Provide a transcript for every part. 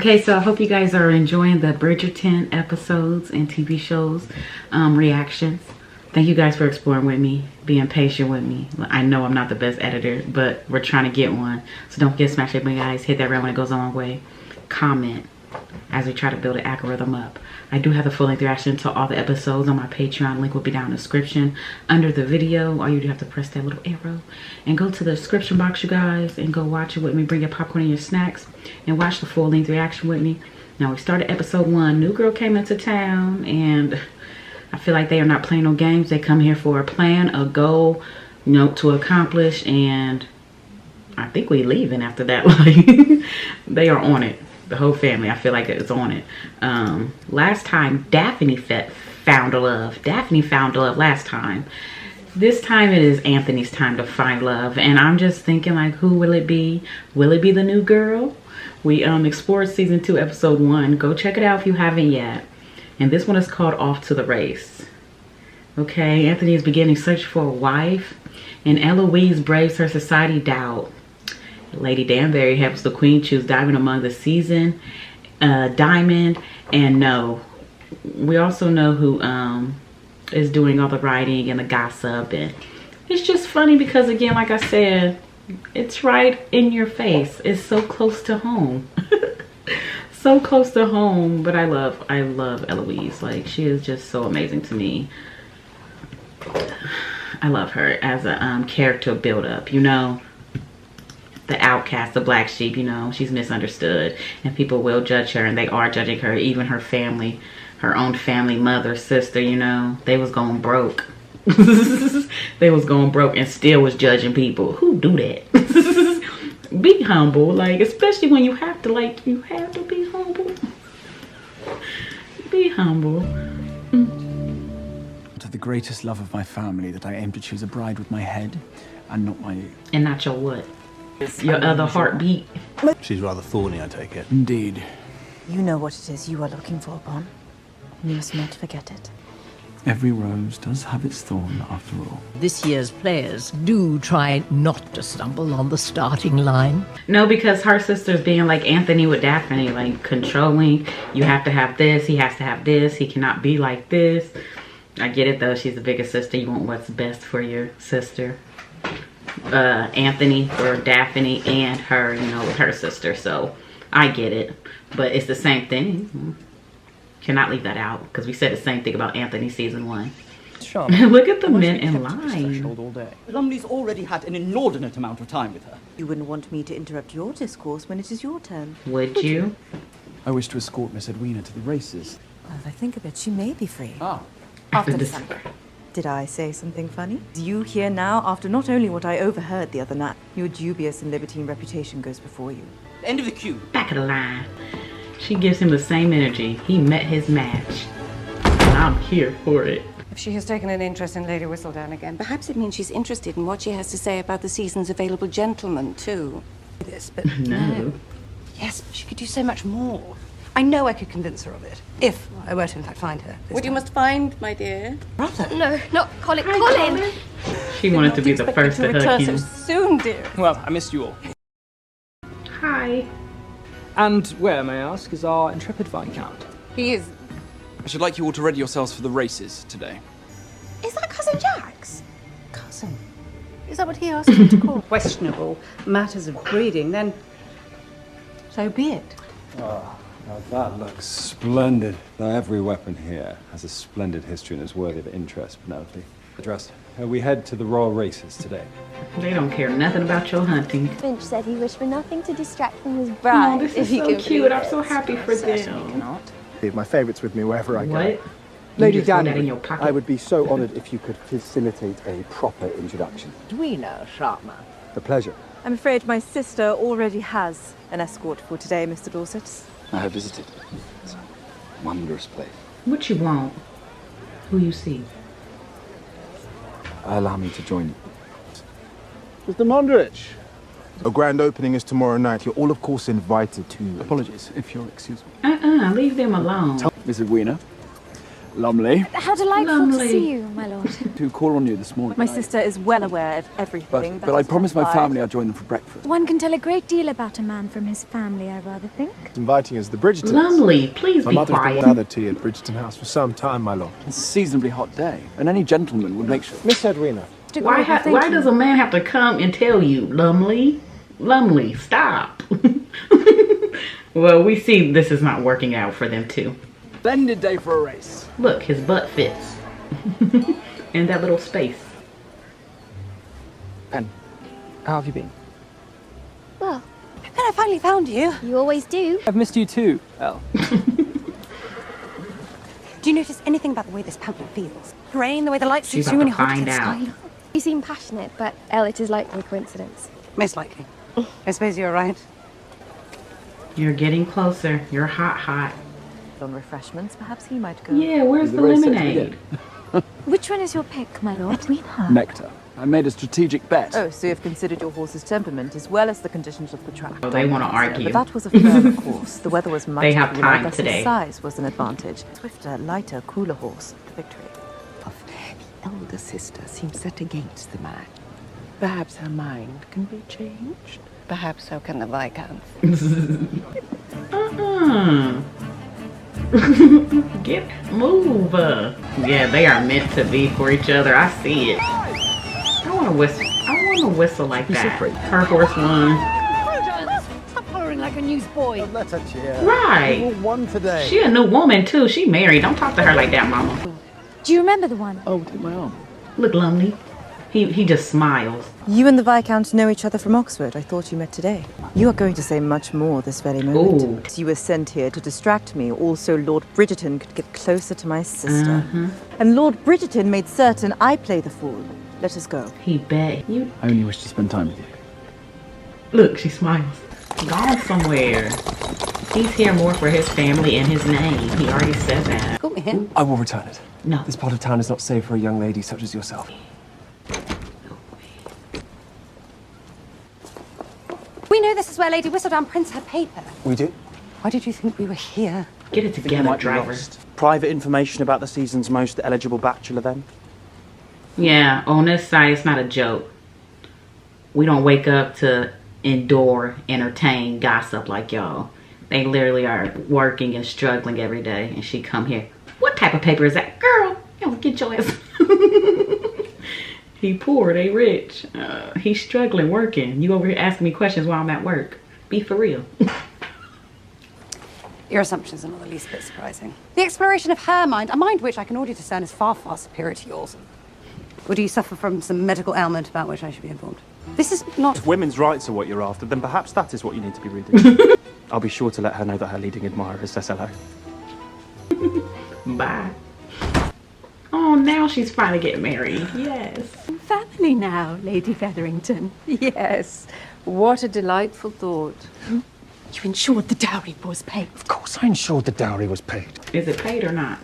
Okay, so I hope you guys are enjoying the Bridgerton episodes and TV shows reactions. Thank you guys for exploring with me, being patient with me. I know I'm not the best editor, but we're trying to get one. So don't forget to smash that button, guys. Hit that bell when it goes a long way. Comment as we try to build an algorithm up. I do have the full-length reaction to all the episodes on my Patreon. Link will be down in the description under the video. All you do have to press that little arrow and go to the description box, you guys, and go watch it with me. Bring your popcorn and your snacks and watch the full-length reaction with me. Now, we started episode 1. New girl came into town, and I feel like they are not playing no games. They come here for a plan, a goal, you know, to accomplish, and I think we leaving after that. Like, they are on it. The whole family, I feel like it's on it. Last time, Daphne found love. Daphne found love last time. This time it is Anthony's time to find love. And I'm just thinking, like, who will it be? Will it be the new girl? We explored season 2, episode 1. Go check it out if you haven't yet. And this one is called Off to the Race. Okay, Anthony is beginning search for a wife. And Eloise braves her society doubt. Lady Danbury helps the queen choose Diamond among the season, Diamond, and No. We also know who is doing all the writing and the gossip, and it's just funny because, again, like I said, it's right in your face. It's so close to home. So close to home. But I love Eloise. Like, she is just so amazing to me. I love her as a character build up, you know. The outcast, the black sheep, you know, she's misunderstood and people will judge her, and they are judging her. Even her family, her own family, mother, sister, you know, they was going broke. They was going broke and still was judging people. Who do that? Be humble, like, especially when you have to, like, you have to be humble. Be humble. To the greatest love of my family, that I aim to choose a bride with my head and not my... And not your what? Your other heartbeat. She's rather thorny, I take it. Indeed. You know what it is you are looking for, Bon. You must not forget it. Every rose does have its thorn, after all. This year's players do try not to stumble on the starting line. No, because her sister's being like Anthony with Daphne, like controlling. You have to have this, he has to have this, he cannot be like this. I get it though, she's the biggest sister. You want what's best for your sister. Anthony for Daphne and her, you know, with her sister. So I get it, but it's the same thing. Cannot leave that out because we said the same thing about Anthony season 1. Look at the men in line. Lumley's already had an inordinate amount of time with her. You wouldn't want me to interrupt your discourse when it is your turn. Would you? I wish to escort Miss Edwina to the races. Well, if I think of it, she may be free. Ah. After December. Did I say something funny? You here now after not only what I overheard the other night. Your dubious and libertine reputation goes before you. End of the queue. Back of the line. She gives him the same energy. He met his match. And I'm here for it. If she has taken an interest in Lady Whistledown again, perhaps it means she's interested in what she has to say about the season's available gentlemen, too. This, but No. yes, but she could do so much more. I know I could convince her of it, if I were to in fact find her. What you must find, my dear. Brother. No, not Colin. Colin! She wanted to be the first to hug return him. so soon, dear. Well, I missed you all. Hi. And where, may I ask, is our intrepid Viscount? He is. I should like you all to ready yourselves for the races today. Is that Cousin Jack's? Cousin? Is that what he asked you to call? Questionable matters of breeding, then so be it. Oh, now that looks splendid. Now every weapon here has a splendid history and is worthy of interest, Penelope. Addressed. We head to the royal races today. They don't care nothing about your hunting. Finch said he wished for nothing to distract from his bride. Oh, this is so cute. I'm so happy for them. My favourites with me wherever I go. What? Lady Danbury, I would be so honoured if you could facilitate a proper introduction. Edwina Sharma. A pleasure. I'm afraid my sister already has an escort for today, Mr. Dorset. I have visited. It's a wondrous place. What you want? Who you see? Allow me to join you. Mr. Mondrich. A grand opening is tomorrow night. You're all, of course, invited to... Apologies, if you'll excuse me. Leave them alone. Miss Edwina, Lumley. How delightful to see you, my lord. To call on you this morning. My sister is well aware of everything. But I promised my family I'd join them for breakfast. One can tell a great deal about a man from his family, I rather think. Inviting us to the Bridgertons. Lumley, please My be mother's quiet. been gathered tea at Bridgerton House for some time, my lord. It's a seasonably hot day, and any gentleman would make sure. Miss Edwina. Why does a man have to come and tell you, Lumley? Lumley, stop. Well, we see this is not working out for them too. Splendid day for a race. Look, his butt fits in that little space. Pen, how have you been? Well, Ben, I finally found you. you always do. I've missed you too, Elle. Do you notice anything about the way this pamphlet feels? Rain, the way the light She's suits you about when to you hold it to find the out. sky. You seem passionate, but Elle, it is likely a coincidence. Most likely. I suppose you're right. You're getting closer. You're hot. On refreshments, perhaps he might go. Yeah, where's the lemonade? Which one is your pick, my lord? Nectar. I made a strategic bet. Oh, so you've considered your horse's temperament as well as the conditions of the track. Oh, they want to argue. But that was a firmer course. The weather was much They have cooler, time but his today. size was an advantage. Swifter, lighter, cooler horse. The victory. The elder sister seems set against the man. Perhaps her mind can be changed. Perhaps so can the Viscount. Move. Yeah, they are meant to be for each other. I see it. I want to whistle. I want to whistle like that. Her horse won. Stop hollering like a newsboy. Let her cheer. Right. You won today. She a new woman too. She married. Don't talk to her like that, mama. Do you remember the one? Oh, take my arm. Look, Lumley. He just smiles. You and the Viscount know each other from Oxford. I thought you met today. You are going to say much more this very moment. Ooh. You were sent here to distract me. Also, Lord Bridgerton could get closer to my sister. And Lord Bridgerton made certain I play the fool. Let us go. He bet you. I only wish to spend time with you. Look, she smiles. Gone somewhere. He's here more for his family and his name. He already said that. Got me here. I will return it. No. This part of town is not safe for a young lady such as yourself. We know this is where Lady Whistledown prints her paper. We do? Why did you think we were here? Get it together, driver. Private information about the season's most eligible bachelor, then? Yeah, on this side, it's not a joke. We don't wake up to endure, entertain, gossip like y'all. They literally are working and struggling every day, and she come here. What type of paper is that? Girl, you know, get your ass. He poor, they rich. He's struggling, working. You over here asking me questions while I'm at work. Be for real. Your assumptions are not the least bit surprising. The exploration of her mind, a mind which I can already discern is far, far superior to yours. Or do you suffer from some medical ailment about which I should be informed? This is not... If women's rights are what you're after, then perhaps that is what you need to be reading. I'll be sure to let her know that her leading admirer says hello. Bye. Oh, now she's finally getting married. Yes. Family now, Lady Featherington. Yes. What a delightful thought. You ensured the dowry was paid. Of course I ensured the dowry was paid. Is it paid or not?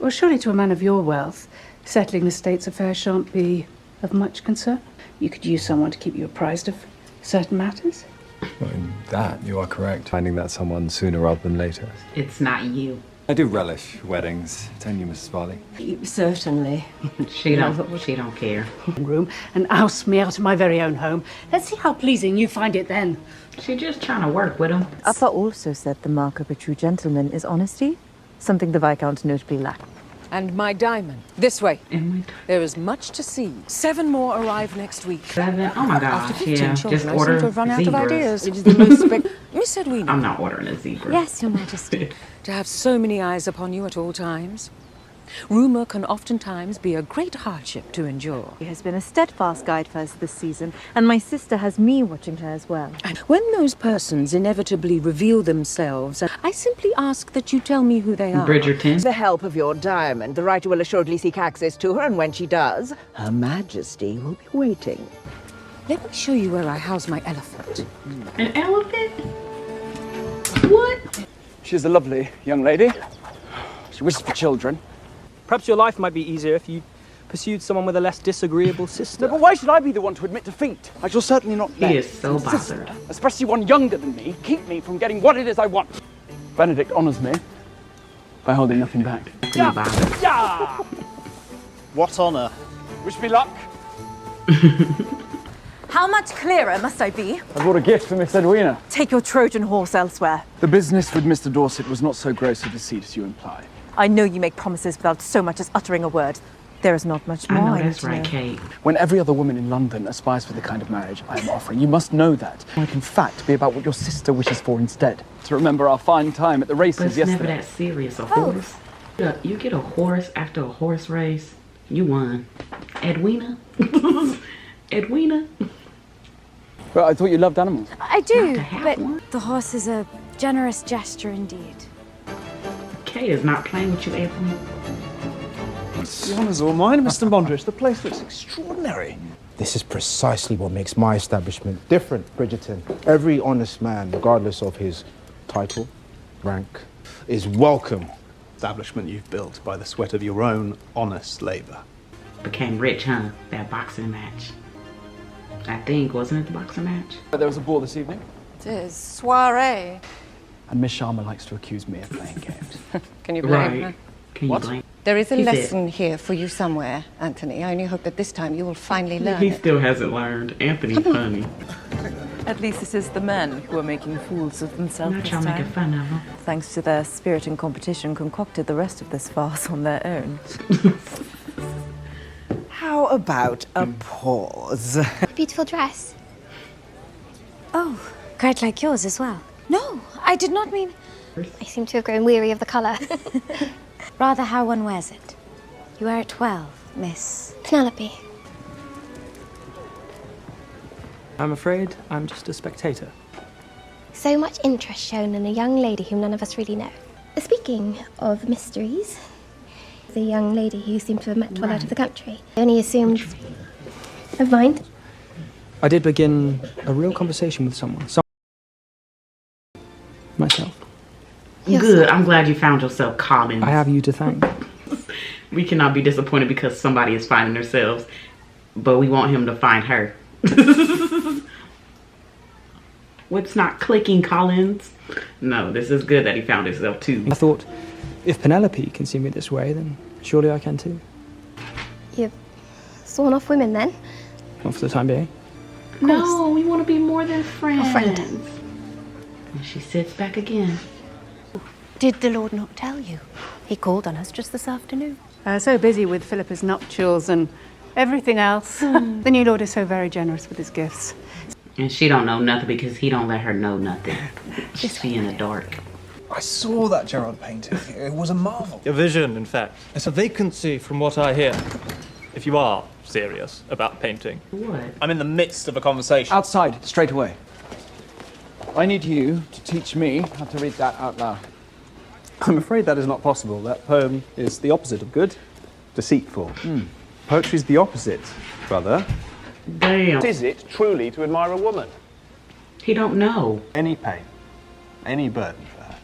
Well, surely to a man of your wealth, settling the state's affairs shan't be of much concern. You could use someone to keep you apprised of certain matters. Well, in that, you are correct. Finding that someone sooner rather than later. It's not you. I do relish weddings. Don't you, Mrs. Farley? Certainly. She don't care. Room and oust me out of my very own home. Let's see how pleasing you find it then. She's just trying to work with him. Upper also said the mark of a true gentleman is honesty, something the Viscount notably lacked. And my diamond. This way. There is much to see. 7 more arrive next week. 7? Oh my gosh, After 15 yeah. children, Just I order seem to have run out of zebras. ideas. It is the most Miss Edwina. I'm not ordering a zebra. Yes, Your Majesty. To have so many eyes upon you at all times. Rumour can oftentimes be a great hardship to endure. She has been a steadfast guide for us this season, and my sister has me watching her as well. And when those persons inevitably reveal themselves, I simply ask that you tell me who they are. Bridgerton. The help of your diamond. The writer will assuredly seek access to her, and when she does, Her Majesty will be waiting. Let me show you where I house my elephant. An elephant? What? She's a lovely young lady. She wishes for children. Perhaps your life might be easier if you pursued someone with a less disagreeable sister. No, but why should I be the one to admit defeat? I shall certainly not let He is so bothered. especially one younger than me, keep me from getting what it is I want. Benedict honours me. by holding nothing back. What honour? Wish me luck. How much clearer must I be? I brought a gift for Miss Edwina. Take your Trojan horse elsewhere. The business with Mr. Dorset was not so gross a deceit as you imply. I know you make promises without so much as uttering a word. There is not much more. I know need that's to right, know. Kate. When every other woman in London aspires for the kind of marriage I am offering, you must know that. It can, in fact, be about what your sister wishes for instead. To remember our fine time at the races But it's yesterday. never that serious. A horse. You get a horse after a horse race, you won. Edwina? Edwina? Well, I thought you loved animals. I do, to have but one. the horse is a generous gesture indeed. Kay is not playing with you, Anthony. The honour's all mine, Mr. Mondrich. The place looks extraordinary. This is precisely what makes my establishment different, Bridgerton. Every honest man, regardless of his title, rank, is welcome. Establishment you've built by the sweat of your own honest labour. Became rich, huh? That boxing match. I think, wasn't it the boxing match? There was a ball this evening, It is soiree. and Miss Sharma likes to accuse me of playing games. Can you blame her? Right. Can you blame? There is a He said- lesson here for you somewhere, Anthony. I only hope that this time you will finally learn He it. still hasn't learned. Anthony's funny. At least this is the men who are making fools of themselves Not this y'all time. making fun of him. Thanks to their spirit and competition, concocted the rest of this farce on their own. How about a pause? Beautiful dress. Oh, quite like yours as well. No, I did not mean... I seem to have grown weary of the colour. Rather how one wears it. You wear it well, Miss Penelope. I'm afraid I'm just a spectator. So much interest shown in a young lady whom none of us really know. Speaking of mysteries, the young lady who seemed to have met well out of the country. I only assumed... Never mind. I did begin a real conversation with someone. Myself. Good. I'm glad you found yourself calming. I have you to thank. We cannot be disappointed because somebody is finding themselves, but we want him to find her. What's not clicking, Collins? No, this is good that he found himself too. I thought, if Penelope can see me this way, then surely I can too. You've sworn off women then? Not for the time being. No, we want to be more than friends. A friend. And she sits back again. Did the Lord not tell you? He called on us just this afternoon. So busy with Philippa's nuptials and everything else. The new Lord is so very generous with his gifts. And she don't know nothing because he don't let her know nothing. She's in the dark. I saw that Gerard painting. It was a marvel. A vision, in fact. It's a vacancy from what I hear. If you are serious about painting. What? I'm in the midst of a conversation. Outside, straight away. I need you to teach me how to read that out loud. I'm afraid that is not possible. That poem is the opposite of good. Deceitful. Poetry's the opposite, brother. Damn. Is it truly to admire a woman? He don't know. Any pain, any burden for her.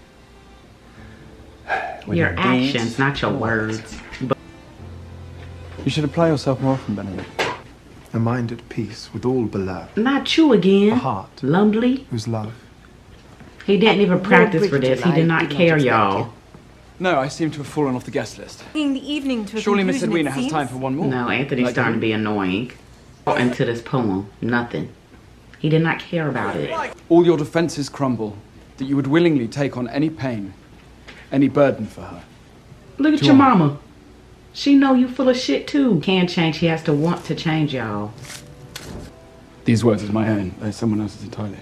When Your her actions, deeds not your words. But You should apply yourself more often, Benedict. A mind at peace with all below. not you again. A heart Lumley. whose love. He didn't even practice for this. He did not care, y'all. No, I seem to have fallen off the guest list. Bringing the evening to a Surely Miss conclusion, Edwina it has seems. time for one more. No, Anthony's Like starting to you? be annoying. Into this poem, nothing. He did not care about it. All your defenses crumble, that you would willingly take on any pain, any burden for her. Look at your mama. She know you full of shit too. Can't change. He has to want to change, y'all. These words are my own. They're someone else's entirely.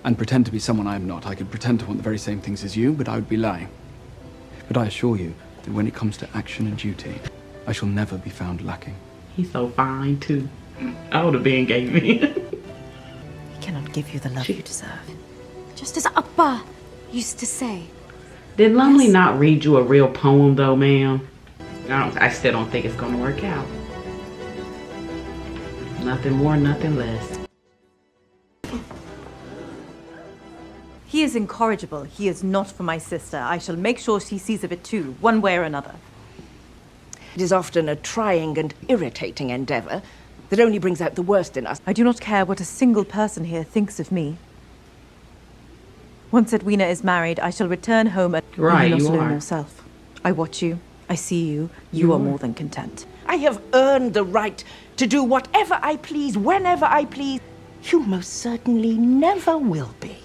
And pretend to be someone I am not. I could pretend to want the very same things as you, but I would be lying. But I assure you that when it comes to action and duty, I shall never be found lacking. He's so fine too. I would have been gave me. He cannot give you the love you deserve. Just as Appa used to say. Did Lumley not read you a real poem though, ma'am? I still don't think it's gonna work out. Nothing more, nothing less. He is incorrigible. He is not for my sister. I shall make sure she sees of it too, one way or another. It is often a trying and irritating endeavour that only brings out the worst in us. I do not care what a single person here thinks of me. Once Edwina is married, I shall return home and Right, not you alone are. yourself. I watch you. I see you. You are more than content. I have earned the right to do whatever I please, whenever I please. You most certainly never will be.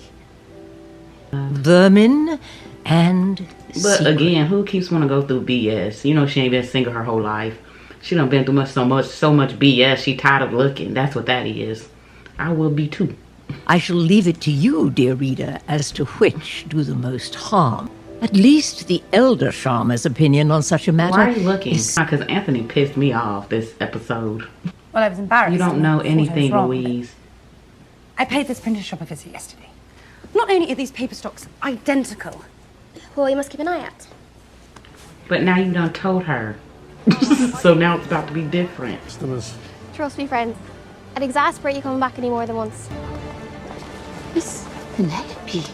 Vermin and But again, who keeps want to go through BS? You know, she ain't been single her whole life. She done been through so much BS. She tired of looking. That's what that is. I will be too. I shall leave it to you, dear reader, as to which do the most harm. At least the elder Sharma's opinion on such a matter. Why are you looking? Because Anthony pissed me off this episode. Well, I was embarrassed. You don't know and I thought I was anything, wrong. Louise. I paid this printer shop a visit yesterday. Not only are these paper stocks identical. Well, you must keep an eye out. But now you done told her. So now it's about to be different. Trust me, friends. I'd exasperate you coming back any more than once. Miss Penelope.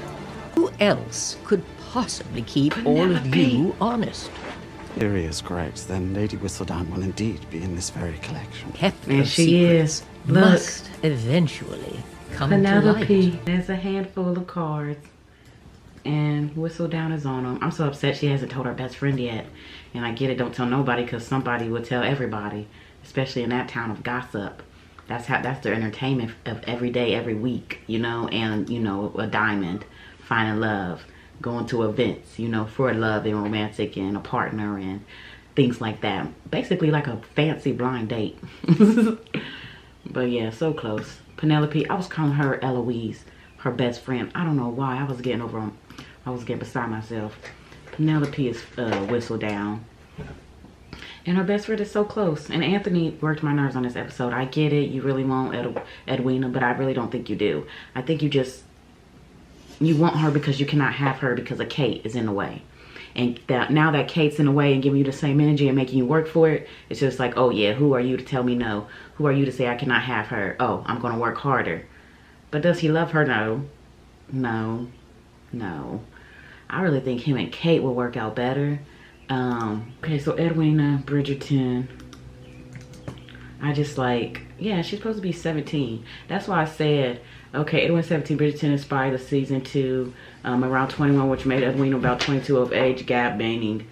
Who else could possibly keep all of you honest? Theory is correct, then Lady Whistledown will indeed be in this very collection. Heft And of she secrets is. Look. must eventually come to light. Penelope. There's a handful of cards. And Whistledown is on them. I'm so upset she hasn't told her best friend yet. And I get it, don't tell nobody, because somebody will tell everybody. Especially in that town of gossip. That's their entertainment of every day, every week, you know, and, you know, a diamond, finding love, going to events, you know, for love and romantic and a partner and things like that. Basically like a fancy blind date. But yeah, so close. Penelope, I was calling her Eloise, her best friend. I don't know why. I was getting beside myself. Penelope is Whistledown. And her best friend is so close. And Anthony worked my nerves on this episode. I get it. You really want Edwina, but I really don't think you do. I think you want her because you cannot have her because of Kate is in the way. And now that Kate's in the way and giving you the same energy and making you work for it, it's just like, oh yeah, who are you to tell me no? Who are you to say I cannot have her? Oh, I'm going to work harder. But does he love her? No. No. No. I really think him and Kate will work out better. Okay, so Edwina Bridgerton, I just like, yeah, she's supposed to be 17. That's why I said, okay, Edwina 17, Bridgerton inspired the season 2, around 21, which made Edwina about 22 of age gap, meaning,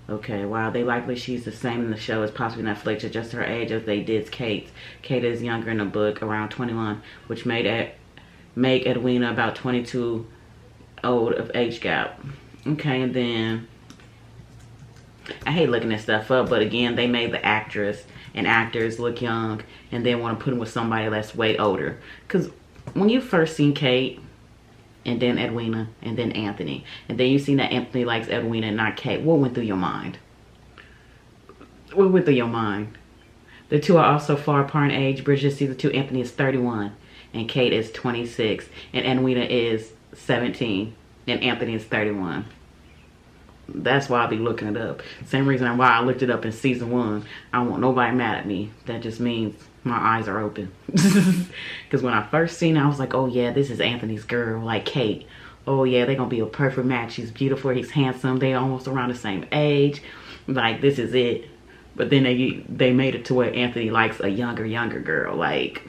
okay, wow, they likely she's the same in the show as possibly Netflix, adjust her age as they did Kate. Kate is younger in the book, around 21, which made Edwina about 22 old of age gap. Okay, and then I hate looking this stuff up, but again, they made the actress and actors look young and then want to put them with somebody that's way older. Because when you first seen Kate and then Edwina and then Anthony, and then you seen that Anthony likes Edwina and not Kate, what went through your mind? What went through your mind? The two are also far apart in age. Bridget season 2, Anthony is 31 and Kate is 26 and Edwina is 17 and Anthony is 31. That's why I'll be looking it up. Same reason why I looked it up in season 1. I don't want nobody mad at me. That just means my eyes are open. Because when I first seen it, I was like, oh yeah, this is Anthony's girl, like Kate. Oh yeah, they're going to be a perfect match. She's beautiful, he's handsome, they almost around the same age. Like, this is it. But then they made it to where Anthony likes a younger girl. Like,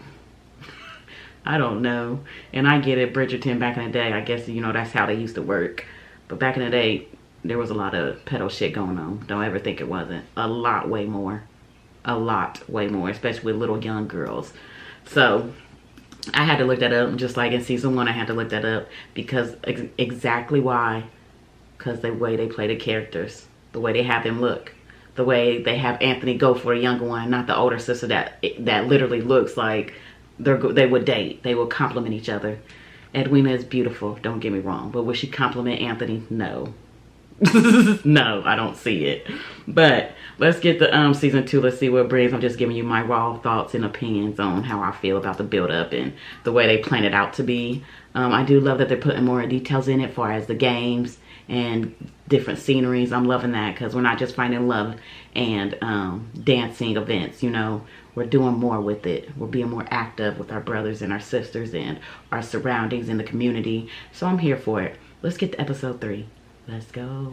I don't know. And I get it, Bridgerton back in the day, I guess, you know, that's how they used to work. But back in the day, there was a lot of pedo shit going on. Don't ever think it wasn't. A lot way more. A lot way more, especially with little young girls. So I had to look that up, just like in season 1 I had to look that up, because exactly why. Because the way they play the characters, the way they have them look, the way they have Anthony go for a younger one, not the older sister that literally looks like they would date. They would compliment each other. Edwina is beautiful, don't get me wrong, but would she compliment Anthony? No. No, I don't see it. But let's get the season 2. Let's see what it brings. I'm just giving you my raw thoughts and opinions on how I feel about the build up and the way they plan it out to be. I do love that they're putting more details in it, far as the games and different sceneries. I'm loving that, because we're not just finding love and dancing events, you know. We're doing more with it. We're being more active with our brothers and our sisters and our surroundings in the community. So I'm here for it. Let's get to episode 3. Let's go.